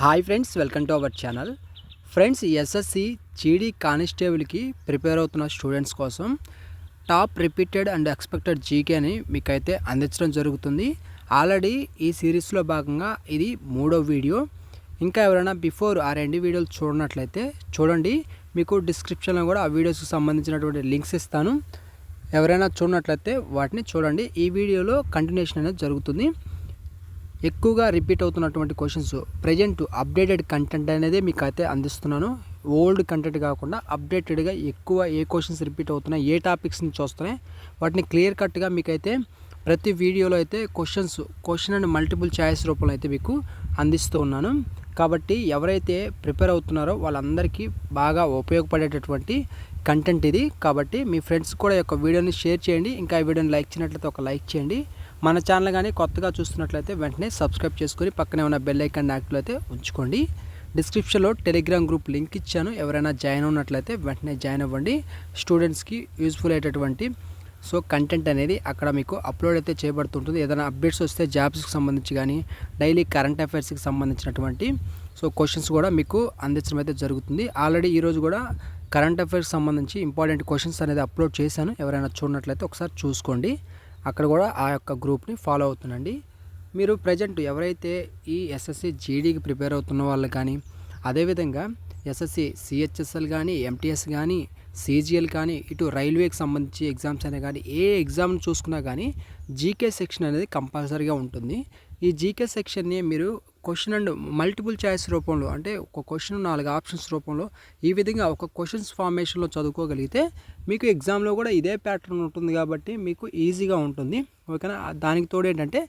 Hi friends, welcome to our channel. Friends, SSC GD కానిస్టేబుల్కి prepare అవుతున్న students కోసం top repeated and expected జీకేని మీకైతే అందించడం జరుగుతుంది. ఆల్రెడీ ఈ సిరీస్లో భాగంగా ఇది 3వ వీడియో. ఇంకా ఎవరైనా బిఫోర్ ఆ 2 వీడియోలు చూడనట్లయితే చూడండి. మీకు డిస్క్రిప్షన్లో కూడా ఆ వీడియోస్కి సంబంధించినటువంటి లింక్స్ ఇస్తాను. ఎవరైనా చూడనట్లయితే వాటిని చూడండి. ఈ వీడియోలో కంటిన్యూషన్ అనేది జరుగుతుంది. ఎక్కువగా రిపీట్ అవుతున్నటువంటి క్వశ్చన్స్, ప్రజెంట్ అప్డేటెడ్ కంటెంట్ అనేది మీకు అయితే అందిస్తున్నాను. ఓల్డ్ కంటెంట్ కాకుండా అప్డేటెడ్గా ఎక్కువ ఏ క్వశ్చన్స్ రిపీట్ అవుతున్నాయి, ఏ టాపిక్స్ నుంచి వస్తున్నాయి, వాటిని క్లియర్ కట్గా మీకైతే ప్రతి వీడియోలో అయితే క్వశ్చన్ అండ్ మల్టిపుల్ చాయిస్ రూపంలో అయితే మీకు అందిస్తూ ఉన్నాను. కాబట్టి ఎవరైతే ప్రిపేర్ అవుతున్నారో వాళ్ళందరికీ బాగా ఉపయోగపడేటటువంటి కంటెంట్ ఇది. కాబట్టి మీ ఫ్రెండ్స్ కూడా ఈ యొక్క వీడియోని షేర్ చేయండి. ఇంకా ఈ వీడియోని లైక్ చేయనట్లయితే ఒక లైక్ చేయండి. మన ఛానల్ కానీ కొత్తగా చూస్తున్నట్లయితే వెంటనే సబ్స్క్రైబ్ చేసుకొని పక్కనే ఉన్న బెల్ ఐకాన్ యాక్టివ్ అయితే ఉంచుకోండి. డిస్క్రిప్షన్లో టెలిగ్రామ్ గ్రూప్ లింక్ ఇచ్చాను. ఎవరైనా జాయిన్ అవునట్లయితే వెంటనే జాయిన్ అవ్వండి. స్టూడెంట్స్కి యూజ్ఫుల్ అయ్యేటటువంటి కంటెంట్ అనేది అక్కడ మీకు అప్లోడ్ అయితే చేయబడుతుంటుంది. ఏదైనా అప్డేట్స్ వస్తే జాబ్స్కి సంబంధించి కానీ డైలీ కరెంట్ అఫైర్స్కి సంబంధించినటువంటి క్వశ్చన్స్ కూడా మీకు అందించడం అయితే జరుగుతుంది. ఆల్రెడీ ఈరోజు కూడా కరెంట్ అఫైర్స్కి సంబంధించి ఇంపార్టెంట్ క్వశ్చన్స్ అనేది అప్లోడ్ చేశాను. ఎవరైనా చూడనట్లయితే ఒకసారి చూసుకోండి. అక్కడ కూడా ఆ యొక్క గ్రూప్ని ఫాలో అవుతుండండి. మీరు ప్రజెంట్ ఎవరైతే ఈ ఎస్ఎస్సి జీడీకి ప్రిపేర్ అవుతున్న వాళ్ళు కానీ, అదేవిధంగా ఎస్ఎస్సి సిహెచ్ఎస్ఎల్ కానీ, ఎంటీఎస్ కానీ, సీజీఎల్ కానీ, ఇటు రైల్వేకి సంబంధించి ఎగ్జామ్స్ అయినా కానీ ఏ ఎగ్జామ్ని చూసుకున్నా కానీ జీకే సెక్షన్ అనేది కంపల్సరీగా ఉంటుంది. ఈ జీకే సెక్షన్ని మీరు క్వశ్చన్ అండ్ మల్టిపుల్ చాయిస్ రూపంలో, అంటే ఒక క్వశ్చన్ 4 ఆప్షన్స్ రూపంలో ఈ విధంగా ఒక క్వశ్చన్స్ ఫార్మేషన్లో చదువుకోగలిగితే మీకు ఎగ్జామ్లో కూడా ఇదే ప్యాటర్న్ ఉంటుంది. కాబట్టి మీకు ఈజీగా ఉంటుంది. ఓకేనా. దానికి తోడు ఏంటంటే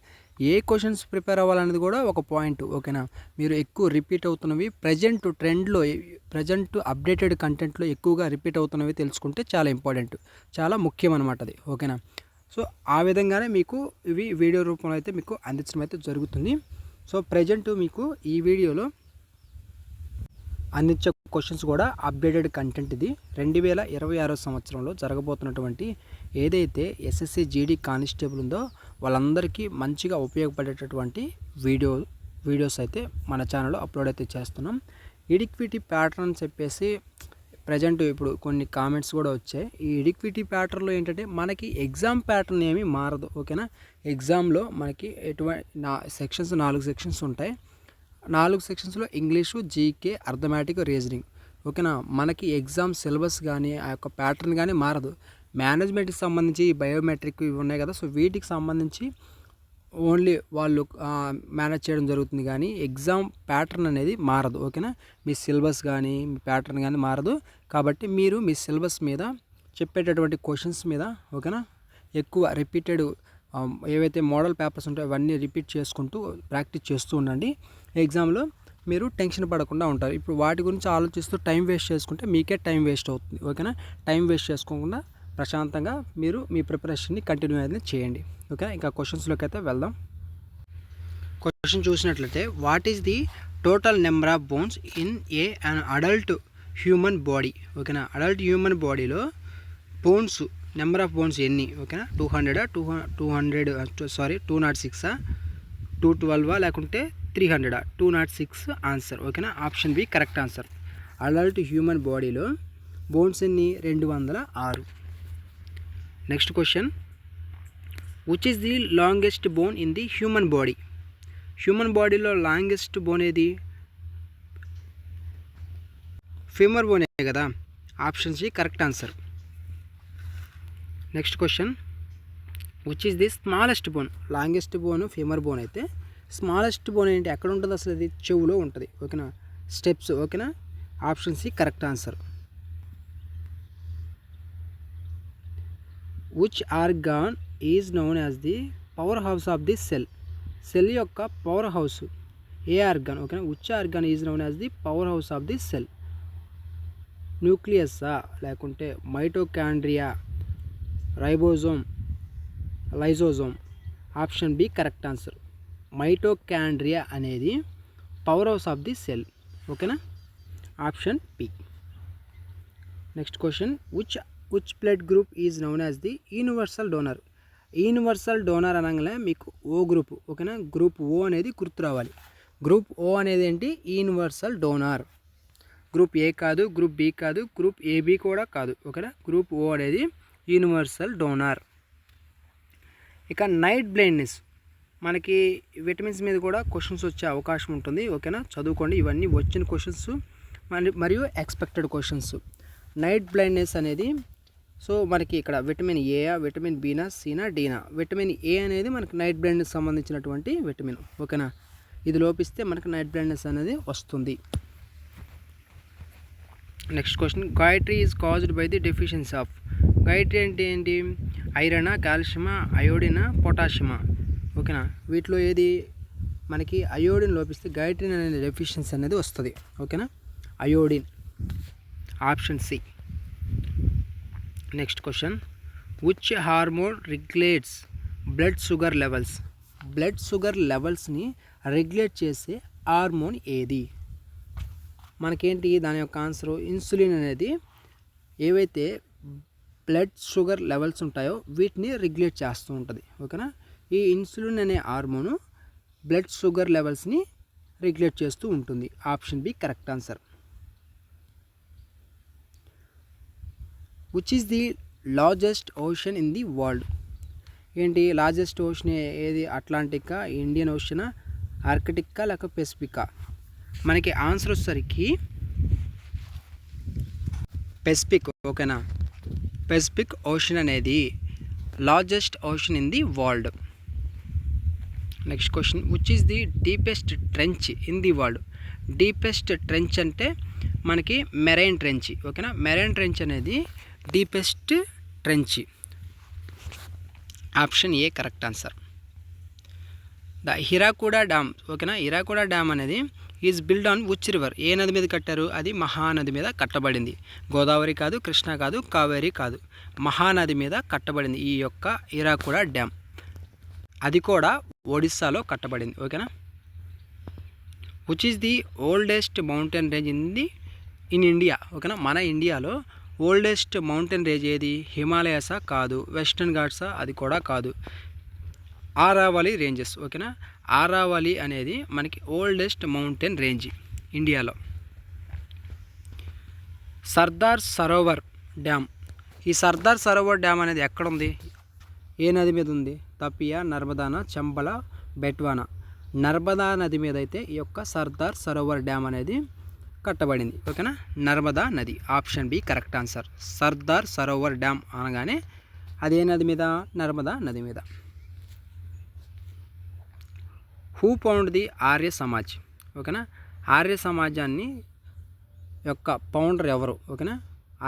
ఏ క్వశ్చన్స్ ప్రిపేర్ అవ్వాలనేది కూడా ఒక పాయింట్. ఓకేనా. మీరు ఎక్కువ రిపీట్ అవుతున్నవి, ప్రజెంట్ ట్రెండ్లో, ప్రజెంట్ అప్డేటెడ్ కంటెంట్లో ఎక్కువగా రిపీట్ అవుతున్నవి తెలుసుకుంటే చాలా ఇంపార్టెంట్, చాలా ముఖ్యం అనమాట అది. ఓకేనా. ఆ విధంగానే మీకు ఇవి వీడియో రూపంలో అయితే మీకు అందించడం అయితే జరుగుతుంది. ప్రజెంట్ మీకు ఈ వీడియోలో అందించే క్వశ్చన్స్ కూడా అప్డేటెడ్ కంటెంట్. ఇది 2026 సంవత్సరంలో జరగబోతున్నటువంటి ఏదైతే ఎస్ఎస్సి జీడీ కానిస్టేబుల్ ఉందో వాళ్ళందరికీ మంచిగా ఉపయోగపడేటటువంటి వీడియోస్ అయితే మన ఛానల్లో అప్లోడ్ అయితే చేస్తున్నాం. ఎడిక్విటీ ప్యాటర్న్ చెప్పేసి ప్రజెంట్ ఇప్పుడు కొన్ని కామెంట్స్ కూడా వచ్చాయి. ఈ ఎడిక్విటీ ప్యాటర్న్లో ఏంటంటే మనకి ఎగ్జామ్ ప్యాటర్న్ ఏమీ మారదు. ఓకేనా. ఎగ్జామ్లో మనకి సెక్షన్స్ 4 సెక్షన్స్ ఉంటాయి. 4 సెక్షన్స్లో ఇంగ్లీషు, జీకే, అర్థమెటిక్, రీజనింగ్. ఓకేనా. మనకి ఎగ్జామ్ సిలబస్ కానీ ఆ యొక్క ప్యాటర్న్ కానీ మారదు. మేనేజ్మెంట్కి సంబంధించి బయోమెట్రిక్ ఇవి ఉన్నాయి కదా, వీటికి సంబంధించి ఓన్లీ వాళ్ళు మేనేజ్ చేయడం జరుగుతుంది. కానీ ఎగ్జామ్ ప్యాటర్న్ అనేది మారదు. ఓకేనా. మీ సిలబస్ కానీ మీ ప్యాటర్న్ కానీ మారదు. కాబట్టి మీరు మీ సిలబస్ మీద చెప్పేటటువంటి క్వశ్చన్స్ మీద, ఓకేనా, ఎక్కువ రిపీటెడ్ ఏవైతే మోడల్ పేపర్స్ ఉంటాయో అవన్నీ రిపీట్ చేసుకుంటూ ప్రాక్టీస్ చేస్తూ ఉండండి. ఎగ్జామ్లో మీరు టెన్షన్ పడకుండా ఉంటారు. ఇప్పుడు వాటి గురించి ఆలోచిస్తూ టైం వేస్ట్ చేసుకుంటే మీకే టైం వేస్ట్ అవుతుంది. ఓకేనా. టైం వేస్ట్ చేసుకోకుండా ప్రశాంతంగా మీరు మీ ప్రిపరేషన్ని కంటిన్యూ అనేది చేయండి. ఓకే. ఇంకా క్వశ్చన్స్లోకి అయితే వెళ్దాం. క్వశ్చన్ చూసినట్లయితే, what is the total number of bones in an adult human body? ఓకేనా. అడల్ట్ హ్యూమన్ బాడీలో బోన్స్, నెంబర్ ఆఫ్ బోన్స్ ఎన్ని? ఓకేనా. 206, 212 లేకుంటే 300? 206 ఆన్సర్. ఓకేనా. Option B correct answer. Adult human బాడీలో బోన్స్ ఎన్ని? 206. Next question, which is the longest bone in the human body? Human బాడీలో longest bone ఏది? ఫీమర్ బోనే కదా. Option C correct answer. Next question, which is the smallest bone? Longest bone femur bone అయితే smallest bone ఏంటి? ఎక్కడ ఉంటుంది అసలు? అది చెవులో ఉంటుంది. ఓకేనా. స్టెప్స్. ఓకేనా. Option C correct answer. Which organ is known as the powerhouse of the cell? Cell యొక్క పవర్ హౌస్ ఏ ఆర్గాన్? ఓకేనా. Which organ is known as the powerhouse of the cell? న్యూక్లియస్సా, లేకుంటే mitochondria, ribosome, lysosome? Option B correct answer. Mitochondria అనేది powerhouse of the cell. ఓకేనా. Option B. Next question, which blood group is known as the universal donor? Universal donor అనగానే మీకు ఓ group. ఓకేనా. Group O అనేది గుర్తు రావాలి. Group O అనేది ఏంటి? Universal donor. గ్రూప్ ఏ కాదు, గ్రూప్ బి కాదు, గ్రూప్ ఏబి కూడా కాదు. ఓకేనా? గ్రూప్ ఓ అనేది యూనివర్సల్ డోనార్. ఇక నైట్ బ్లైండ్నెస్, మనకి విటమిన్స్ మీద కూడా క్వశ్చన్స్ వచ్చే అవకాశం ఉంటుంది. ఓకేనా? చదువుకోండి, ఇవన్నీ వచ్చిన క్వశ్చన్స్ మరియు ఎక్స్పెక్టెడ్ క్వశ్చన్స్. నైట్ బ్లైండ్నెస్ అనేది సో మనకి ఇక్కడ విటమిన్ ఏయా, విటమిన్ బీనా, సీనా, డీనా. విటమిన్ ఏ అనేది మనకి నైట్ బ్లైండ్నెస్ సంబంధించినటువంటి విటమిన్. ఓకేనా? ఇది లోపిస్తే మనకి నైట్ బ్లైండ్నెస్ అనేది వస్తుంది. Next question, goitre is caused by the deficiency of. Goitre అంటే ఏంటి? ఐరనా, కాల్షియమా, అయోడినా, పొటాషియమా. ఓకేనా? వీటిలో ఏది మనకి అయోడిన్ లోపిస్తే గైట్రిన్ అనే డెఫిషియన్సీ అనేది వస్తుంది. ఓకేనా? Iodine, option C. Next question, which hormone regulates blood sugar levels. Blood sugar లెవెల్స్ని రెగ్యులేట్ చేసే హార్మోన్ ఏది? మనకేంటి దాని యొక్క ఆన్సరు? ఇన్సులిన్ అనేది ఏవైతే బ్లడ్ షుగర్ లెవెల్స్ ఉంటాయో వీటిని రెగ్యులేట్ చేస్తూ ఉంటుంది. ఓకేనా? ఈ ఇన్సులిన్ అనే హార్మోను బ్లడ్ షుగర్ లెవెల్స్ని రెగ్యులేట్ చేస్తూ ఉంటుంది. Option B correct answer. Which is the largest ocean in the world. ఏంటి లార్జెస్ట్ ఓషన్ ఏది? అట్లాంటికా, ఇండియన్ ఓషనా, ఆర్కిటికా, లేక పెసిఫికా? మనకి ఆన్సర్ వచ్చేసరికి పెసిఫిక్. ఓకేనా? పెసిఫిక్ ఓషన్ అనేది largest ocean in the world. Next question, which is the deepest trench in the world. Deepest trench అంటే మనకి మెరైన్ ట్రెంచ్. ఓకేనా? మెరైన్ ట్రెంచ్ అనేది deepest trench. Option A correct answer. The Hirakud dam. ఓకేనా? Hirakud dam అనేది is build on which river. ఏ నది మీద కట్టారు? అది మహానది మీద కట్టబడింది. గోదావరి కాదు, కృష్ణ కాదు, కావేరి కాదు, మహానది మీద కట్టబడింది ఈ యొక్క హిరాకుడా డ్యామ్. అది కూడా ఒడిస్సాలో కట్టబడింది. ఓకేనా? Which is the oldest mountain range in India. ఓకేనా? మన ఇండియాలో ఓల్డెస్ట్ మౌంటైన్ రేంజ్ ఏది? హిమాలయాసా? కాదు. వెస్టర్న్ ఘాట్సా? అది కూడా కాదు. ఆరావళి రేంజెస్. ఓకేనా? ఆరావళి అనేది మనకి ఓల్డెస్ట్ మౌంటైన్ రేంజ్ ఇండియాలో. సర్దార్ సరోవర్ డ్యామ్. ఈ సర్దార్ సరోవర్ డ్యామ్ అనేది ఎక్కడుంది? ఏ నది మీద ఉంది? తపియా, నర్మదానా, చంబల, బెట్వానా. నర్మదా నది మీద అయితే ఈ యొక్క సర్దార్ సరోవర్ డ్యామ్ అనేది కట్టబడింది. ఓకేనా? నర్మదా నది. Option B correct answer. Sardar Sarovar dam అనగానే అదే నది మీద? నర్మదా నది మీద. Who found the Arya Samaj. ఓకేనా? ఆర్య సమాజాన్ని యొక్క ఫౌండర్ ఎవరు? ఓకేనా?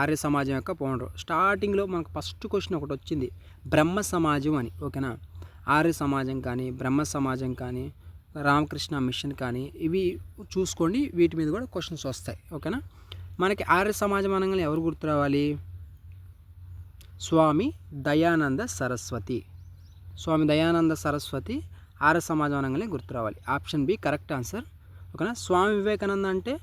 ఆర్య సమాజం యొక్క ఫౌండర్. స్టార్టింగ్లో మనకు ఫస్ట్ క్వశ్చన్ ఒకటి వచ్చింది, బ్రహ్మ సమాజం అని. ఓకేనా? ఆర్య సమాజం కానీ, బ్రహ్మ సమాజం కానీ, రామకృష్ణ మిషన్ కానీ ఇవి చూసుకోండి, వీటి మీద కూడా క్వశ్చన్స్ వస్తాయి. ఓకేనా? మనకి ఆర్య సమాజం అనగానే ఎవరు గుర్తు రావాలి? స్వామి దయానంద సరస్వతి. స్వామి దయానంద సరస్వతి ఆర్య సమాజం అనగానే గుర్తు రావాలి. Option B correct answer. ఓకేనా? స్వామి వివేకానంద అంటే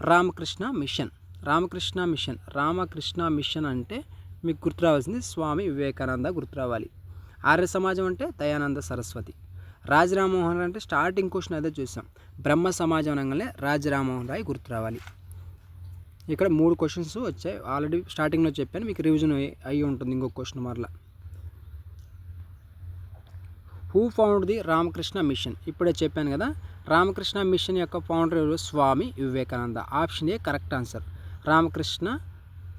Ramakrishna mission. Ramakrishna mission. Ramakrishna mission అంటే మీకు గుర్తు రావాల్సింది స్వామి వివేకానంద గుర్తు రావాలి. ఆర్య సమాజం అంటే దయానంద సరస్వతి. రాజరామోహన్ రాయ్ అంటే స్టార్టింగ్ క్వశ్చన్ అదే చూసాం. బ్రహ్మ సమాజం అనగానే రాజరామోహన్ రాయ్ గుర్తు రావాలి. ఇక్కడ 3 క్వశ్చన్స్ వచ్చాయి. ఆల్రెడీ స్టార్టింగ్లో చెప్పాను, మీకు రివిజన్ అయ్యి ఉంటుంది ఇంకొక క్వశ్చన్ మరలా. Who found the Ramakrishna Mission. ఇప్పుడే చెప్పాను కదా, రామకృష్ణ మిషన్ యొక్క ఫౌండర్ ఎవరు? Swami Vivekananda. Option A correct answer. Ramakrishna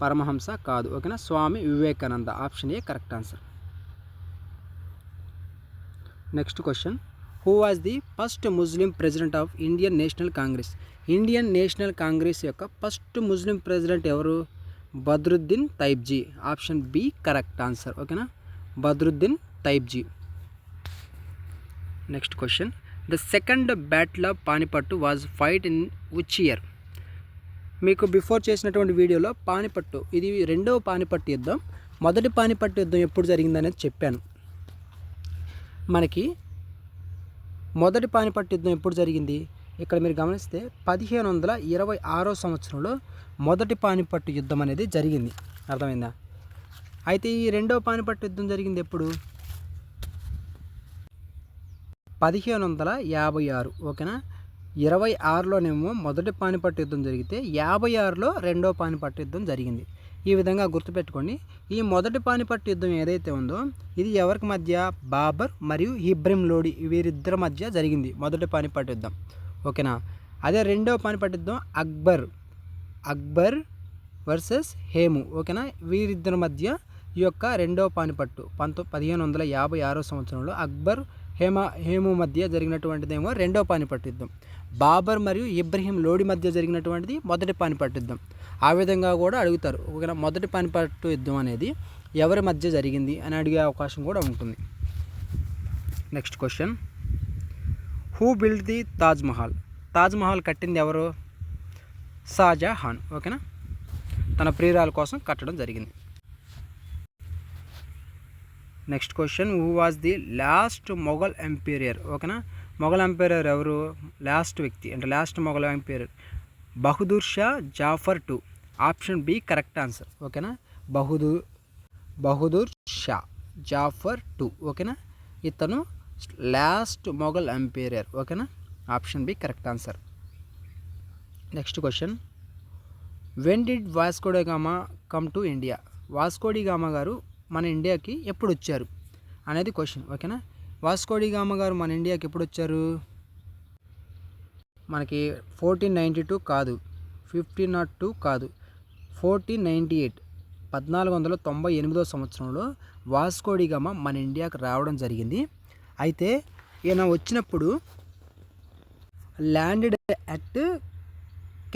Paramahamsa కాదు. ఓకేనా? Swami Vivekananda. Option A correct answer. Next question, who was the first Muslim president of Indian National Congress. Indian National Congress యొక్క ఫస్ట్ ముస్లిం ప్రెసిడెంట్ ఎవరు? Badruddin Tyabji. Option B correct answer. ఓకేనా? Badruddin Tyabji. Next question, the second battle of Panipat was fight in which year. మీకు before చేసినటువంటి వీడియోలో పానిపట్టు, ఇది రెండవ పానిపట్టు యుద్ధం. మొదటి పానిపట్టు యుద్ధం ఎప్పుడు జరిగిందనేది చెప్పాను. మనకి మొదటి పానిపట్టు యుద్ధం ఎప్పుడు జరిగింది? ఇక్కడ మీరు గమనిస్తే 1526 సంవత్సరంలో మొదటి పానిపట్టు యుద్ధం అనేది జరిగింది. అర్థమైందా? అయితే ఈ రెండవ పానిపట్టు యుద్ధం జరిగింది ఎప్పుడు? 1556. ఓకేనా? 26లోనేమో మొదటి పానిపట్టు యుద్ధం జరిగితే 56లో రెండో పానిపట్టు యుద్ధం జరిగింది. ఈ విధంగా గుర్తుపెట్టుకోండి. ఈ మొదటి పానిపట్టు యుద్ధం ఏదైతే ఉందో ఇది ఎవరికి మధ్య? బాబర్ మరియు ఇబ్రహీం లోడి వీరిద్దరి మధ్య జరిగింది మొదటి పానిపట్టు యుద్ధం. ఓకేనా. అదే రెండో పానిపట్టు యుద్ధం అక్బర్ వర్సెస్ హేము. ఓకేనా. వీరిద్దరి మధ్య ఈ యొక్క రెండవ పానిపట్టు 1556 సంవత్సరంలో అక్బర్ హేము మధ్య జరిగినటువంటిదేమో రెండవ పానిపట్టు యుద్ధం. బాబర్ మరియు ఇబ్రహీం లోడి మధ్య జరిగినటువంటిది మొదటి పానిపట్టు యుద్ధం. ఆ విధంగా కూడా అడుగుతారు. ఓకేనా. మొదటి పానిపట్టు యుద్ధం అనేది ఎవరి మధ్య జరిగింది అని అడిగే అవకాశం కూడా ఉంటుంది. Next question, who build the Taj Mahal కట్టింది ఎవరు? షాజహాన్. ఓకేనా. తన ప్రియురాల కోసం కట్టడం జరిగింది. Next question, who was the last Mughal emperor? ఓకేనా. మొఘల్ ఎంపీరియర్ ఎవరు? లాస్ట్ వ్యక్తి అంటే last Mughal emperor Bahadur Shah Zafar II. Option B correct answer. ఓకేనా. బహదూర్ షా జాఫర్ II. ఓకేనా. ఇతను లాస్ట్ మొఘల్ ఎంపీరియర్. ఓకేనా. Option B correct answer. Next question, when did Vasco da Gama come to India? Vasco da Gama గారు మన ఇండియాకి ఎప్పుడు వచ్చారు అనేది క్వశ్చన్. ఓకేనా. వాస్కో డి గామా గారు మన ఇండియాకి ఎప్పుడు వచ్చారు? మనకి 1492 కాదు, 1502 కాదు, 1498 1498 సంవత్సరంలో వాస్కో డి గామా మన ఇండియాకి రావడం జరిగింది. అయితే ఈయన వచ్చినప్పుడు ల్యాండెడ్ అట్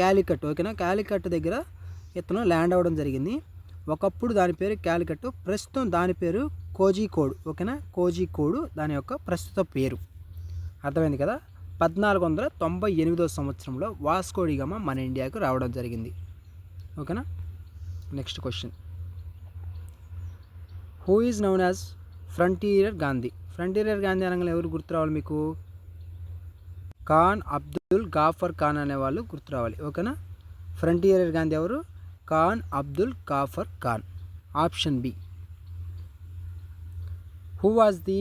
క్యాలికట్. ఓకేనా. క్యాలికట్ దగ్గర ఇతను ల్యాండ్ అవ్వడం జరిగింది. ఒకప్పుడు దాని పేరు క్యాలికట్, ప్రస్తుతం దాని పేరు కోజికోడ్. ఓకేనా. కోజికోడ్ దాని యొక్క ప్రస్తుత పేరు. అర్థమైంది కదా. 1498 సంవత్సరంలో వాస్కో డి గామా మన ఇండియాకు రావడం జరిగింది. ఓకేనా. Next question, who is noun as frontier Gandhi? Frontier Gandhi అనగానే ఎవరు గుర్తు రావాలి మీకు? ఖాన్ అబ్దుల్ గాఫర్ ఖాన్ అనేవాళ్ళు గుర్తు రావాలి. ఓకేనా. ఫ్రంటియర్ గాంధీ ఎవరు? Khan Abdul Ghaffar Khan. Option B. Who was the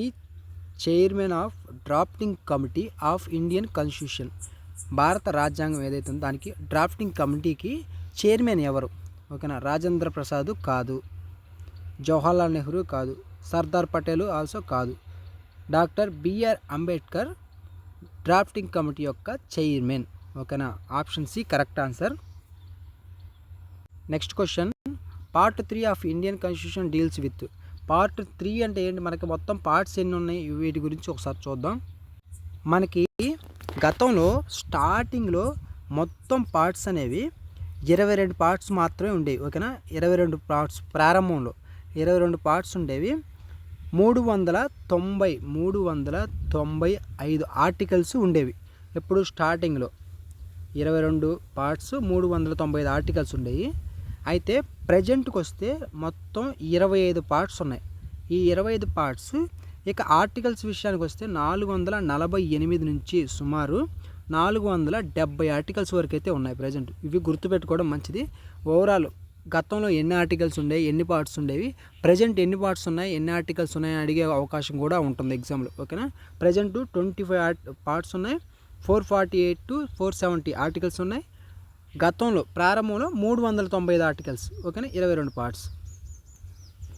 chairman of drafting committee of Indian constitution? భారత రాజ్యాంగం ఏదైతే ఉందో దానికి డ్రాఫ్టింగ్ కమిటీకి చైర్మన్ ఎవరు? ఓకేనా. రాజేంద్ర ప్రసాద్ కాదు, జవహర్లాల్ నెహ్రూ కాదు, సర్దార్ పటేల్ ఆల్సో కాదు. Doctor BR Ambedkar drafting committee యొక్క చైర్మన్. ఓకేనా. Option C correct answer. Next question, part 3 of Indian constitution deals with? Part 3 అంటే ఏంటి? మనకి మొత్తం పార్ట్స్ ఎన్ని ఉన్నాయి వీటి గురించి ఒకసారి చూద్దాం. మనకి గతంలో స్టార్టింగ్లో మొత్తం పార్ట్స్ అనేవి 22 పార్ట్స్ మాత్రమే ఉండేవి. ఓకేనా. 22 పార్ట్స్ ప్రారంభంలో 22 పార్ట్స్ ఉండేవి. 395 ఆర్టికల్స్ ఉండేవి. ఎప్పుడు స్టార్టింగ్లో 22 పార్ట్స్ 395 ఆర్టికల్స్ ఉండేవి. అయితే ప్రజెంట్కి వస్తే మొత్తం 25 పార్ట్స్ ఉన్నాయి. ఈ 25 పార్ట్స్ ఇక ఆర్టికల్స్ విషయానికి వస్తే 448 నుంచి సుమారు 470 ఆర్టికల్స్ వరకు అయితే ఉన్నాయి ప్రజెంట్. ఇవి గుర్తుపెట్టుకోవడం మంచిది. ఓవరాల్ గతంలో ఎన్ని ఆర్టికల్స్ ఉండేవి, ఎన్ని పార్ట్స్ ఉండేవి, ప్రజెంట్ ఎన్ని పార్ట్స్ ఉన్నాయి, ఎన్ని ఆర్టికల్స్ ఉన్నాయని అడిగే అవకాశం కూడా ఉంటుంది ఎగ్జామ్లో. ఓకేనా. ప్రజెంట్ 25 పార్ట్స్ ఉన్నాయి, 448 to 470 ఆర్టికల్స్ ఉన్నాయి. గతంలో ప్రారంభంలో 395 ఆర్టికల్స్. ఓకేనా. 22 పార్ట్స్.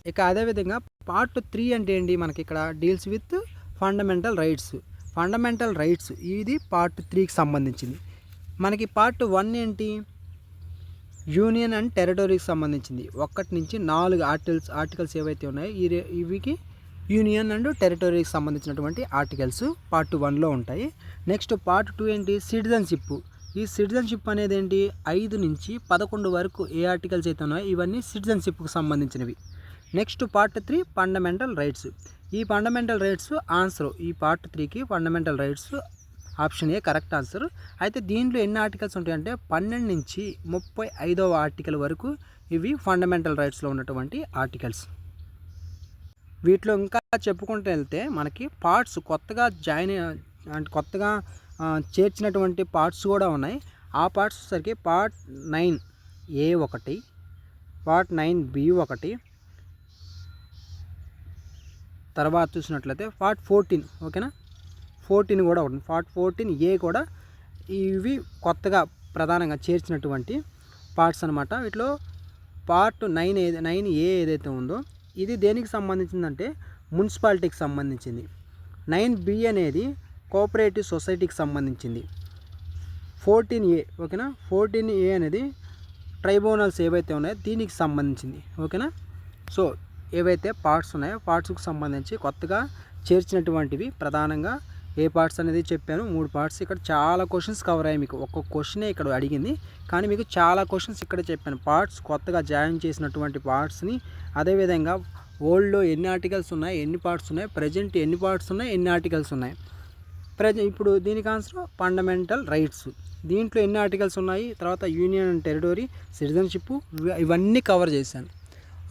ఇక అదేవిధంగా పార్ట్ 3 అంటే ఏంటి? మనకి ఇక్కడ deals with fundamental rights. Fundamental rights ఇది పార్ట్ 3కి సంబంధించింది. మనకి పార్ట్ 1 ఏంటి? యూనియన్ అండ్ టెరిటరీకి సంబంధించింది. 1 నుంచి 4 ఆర్టికల్స్ ఏవైతే ఉన్నాయో ఇవికి యూనియన్ అండ్ టెరిటరీకి సంబంధించినటువంటి ఆర్టికల్స్ పార్ట్ 1లో ఉంటాయి. నెక్స్ట్ పార్ట్ 2 ఏంటి? సిటిజన్షిప్. ఈ సిటిజన్షిప్ అనేది ఏంటి? 5 నుంచి 11 వరకు ఏ ఆర్టికల్స్ అయితే ఉన్నాయో ఇవన్నీ సిటిజన్షిప్కి సంబంధించినవి. Next part 3 fundamental rights. ఈ ఫండమెంటల్ రైట్స్ ఆన్సర్ ఈ పార్ట్ 3కి fundamental rights option A correct answer. అయితే దీంట్లో ఎన్ని ఆర్టికల్స్ ఉంటాయంటే 12 నుంచి 35వ ఆర్టికల్ వరకు ఇవి ఫండమెంటల్ రైట్స్లో ఉన్నటువంటి ఆర్టికల్స్. వీటిలో ఇంకా చెప్పుకుంటూ వెళ్తే మనకి పార్ట్స్ కొత్తగా కొత్తగా చేర్చినటువంటి పార్ట్స్ కూడా ఉన్నాయి. ఆ పార్ట్స్ సరికి పార్ట్ 9A1, పార్ట్ 9B1, తర్వాత చూసినట్లయితే పార్ట్ 14. ఓకేనా. 14 కూడా ఉంటుంది. పార్ట్ 14A కూడా ఇవి కొత్తగా ప్రధానంగా చేర్చినటువంటి పార్ట్స్ అనమాట. వీటిలో పార్ట్ 9A ఏదైతే ఉందో ఇది దేనికి సంబంధించిందంటే మున్సిపాలిటీకి సంబంధించింది. 9B అనేది కోఆపరేటివ్ సొసైటీకి సంబంధించింది. 14A ఓకేనా, 14A అనేది ట్రైబ్యునల్స్ ఏవైతే ఉన్నాయో దీనికి సంబంధించింది. ఓకేనా. సో ఏవైతే పార్ట్స్ ఉన్నాయో పార్ట్స్కి సంబంధించి కొత్తగా చేర్చినటువంటివి ప్రధానంగా ఏ పార్ట్స్ అనేది చెప్పాను. 3 పార్ట్స్. ఇక్కడ చాలా క్వశ్చన్స్ కవర్ అయ్యాయి. మీకు ఒక్కొక్క క్వశ్చనే ఇక్కడ అడిగింది, కానీ మీకు చాలా క్వశ్చన్స్ ఇక్కడ చెప్పాను. పార్ట్స్ కొత్తగా జాయిన్ చేసినటువంటి పార్ట్స్ని, అదేవిధంగా ఓల్డ్లో ఎన్ని ఆర్టికల్స్ ఉన్నాయి, ఎన్ని పార్ట్స్ ఉన్నాయి, ప్రజెంట్ ఎన్ని పార్ట్స్ ఉన్నాయి, ఎన్ని ఆర్టికల్స్ ఉన్నాయి. ఇప్పుడు దీనికి ఆన్సర్ ఫండమెంటల్ రైట్స్. దీంట్లో ఎన్ని ఆర్టికల్స్ ఉన్నాయి, తర్వాత యూనియన్ అండ్ టెరిటరీ, సిటిజన్షిప్, ఇవన్నీ కవర్ చేశాను.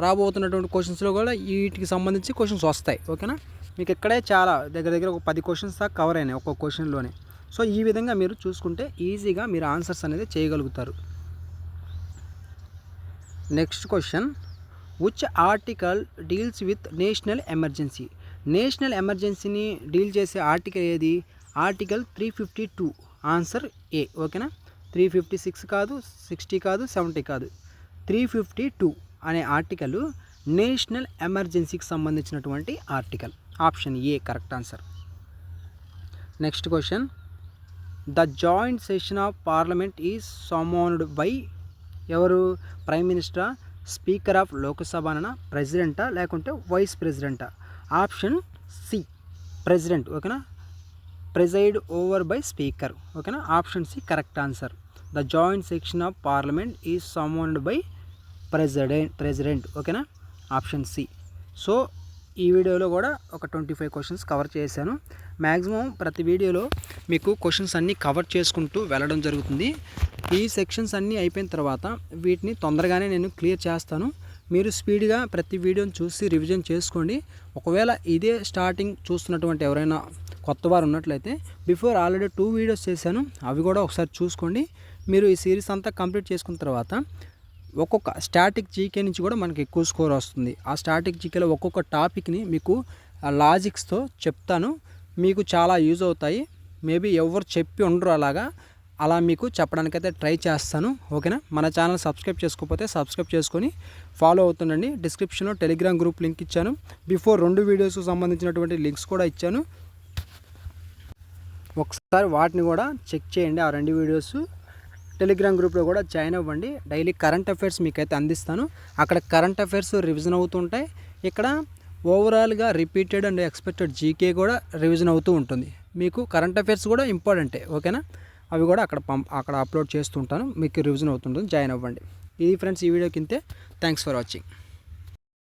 రాబోతున్నటువంటి క్వశ్చన్స్లో కూడా వీటికి సంబంధించి క్వశ్చన్స్ వస్తాయి. ఓకేనా. మీకు ఇక్కడే చాలా దగ్గర ఒక 10 క్వశ్చన్స్ దాకా కవర్ అయినాయి ఒక్కొక్క క్వశ్చన్లోనే. సో ఈ విధంగా మీరు చూసుకుంటే ఈజీగా మీరు ఆన్సర్స్ అనేది చేయగలుగుతారు. Next question, which article deals with national emergency? National ఎమర్జెన్సీని డీల్ చేసే ఆర్టికల్ ఏది? ఆర్టికల్ 352. Answer A. ఓకేనా. 356 కాదు, 60 కాదు, 70 కాదు, 352 అనే ఆర్టికల్ నేషనల్ ఎమర్జెన్సీకి సంబంధించినటువంటి article. Option A correct answer. Next question, the joint session of parliament is summoned by ఎవరు? ప్రైమ్ మినిస్టరా, స్పీకర్ ఆఫ్ లోకసభనా, ప్రెసిడెంటా, లేకుంటే వైస్ ప్రెసిడెంటా? Option C president. ఓకేనా. Preside over by speaker. ఓకేనా. Option C correct answer. The joint section of parliament is summoned by president. ఓకేనా. Option C. So ఈ వీడియోలో కూడా ఒక 25 క్వశ్చన్స్ కవర్ చేశాను. మ్యాక్సిమం ప్రతి వీడియోలో మీకు క్వశ్చన్స్ అన్నీ కవర్ చేసుకుంటూ వెళ్ళడం జరుగుతుంది. ఈ సెక్షన్స్ అన్నీ అయిపోయిన తర్వాత వీటిని తొందరగానే నేను క్లియర్ చేస్తాను. మీరు స్పీడ్గా ప్రతి వీడియోని చూసి రివిజన్ చేసుకోండి. ఒకవేళ ఇదే స్టార్టింగ్ చూస్తున్నటువంటి ఎవరైనా కొత్త వారు ఉన్నట్లయితే బిఫోర్ ఆల్రెడీ 2 వీడియోస్ చేశాను, అవి కూడా ఒకసారి చూసుకోండి. మీరు ఈ సిరీస్ అంతా కంప్లీట్ చేసుకున్న తర్వాత ఒక్కొక్క స్టాటిక్ జీకే నుంచి కూడా మనకి ఎక్కువ స్కోర్ వస్తుంది. ఆ స్టాటిక్ జీకేలో ఒక్కొక్క టాపిక్ని మీకు లాజిక్స్తో చెప్తాను, మీకు చాలా యూజ్ అవుతాయి. మేబీ ఎవరు చెప్పి ఉండరు అలా మీకు చెప్పడానికైతే ట్రై చేస్తాను. ఓకేనా. మన ఛానల్ సబ్స్క్రైబ్ చేసుకోకపోతే సబ్స్క్రైబ్ చేసుకొని ఫాలో అవుతుండండి. డిస్క్రిప్షన్లో టెలిగ్రామ్ గ్రూప్ లింక్ ఇచ్చాను. బిఫోర్ 2 వీడియోస్కి సంబంధించినటువంటి లింక్స్ కూడా ఇచ్చాను. ఒకసారి వాటిని కూడా చెక్ చేయండి. ఆ 2 వీడియోస్ టెలిగ్రామ్ గ్రూప్లో కూడా జాయిన్ అవ్వండి. డైలీ కరెంట్ అఫైర్స్ మీకైతే అందిస్తాను. అక్కడ కరెంట్ అఫైర్స్ రివిజన్ అవుతుంటాయి. ఇక్కడ ఓవరాల్గా రిపీటెడ్ అండ్ ఎక్స్పెక్టెడ్ జీకే కూడా రివిజన్ అవుతూ ఉంటుంది. మీకు కరెంట్ అఫైర్స్ కూడా ఇంపార్టెంటే. ఓకేనా. అవి కూడా అక్కడ అప్లోడ్ చేస్తుంటాను. మీకు రివిజన్ అవుతుంటుంది. జాయిన్ అవ్వండి. ఇది ఫ్రెండ్స్ ఈ వీడియోకి ఇంతే. Thanks for watching.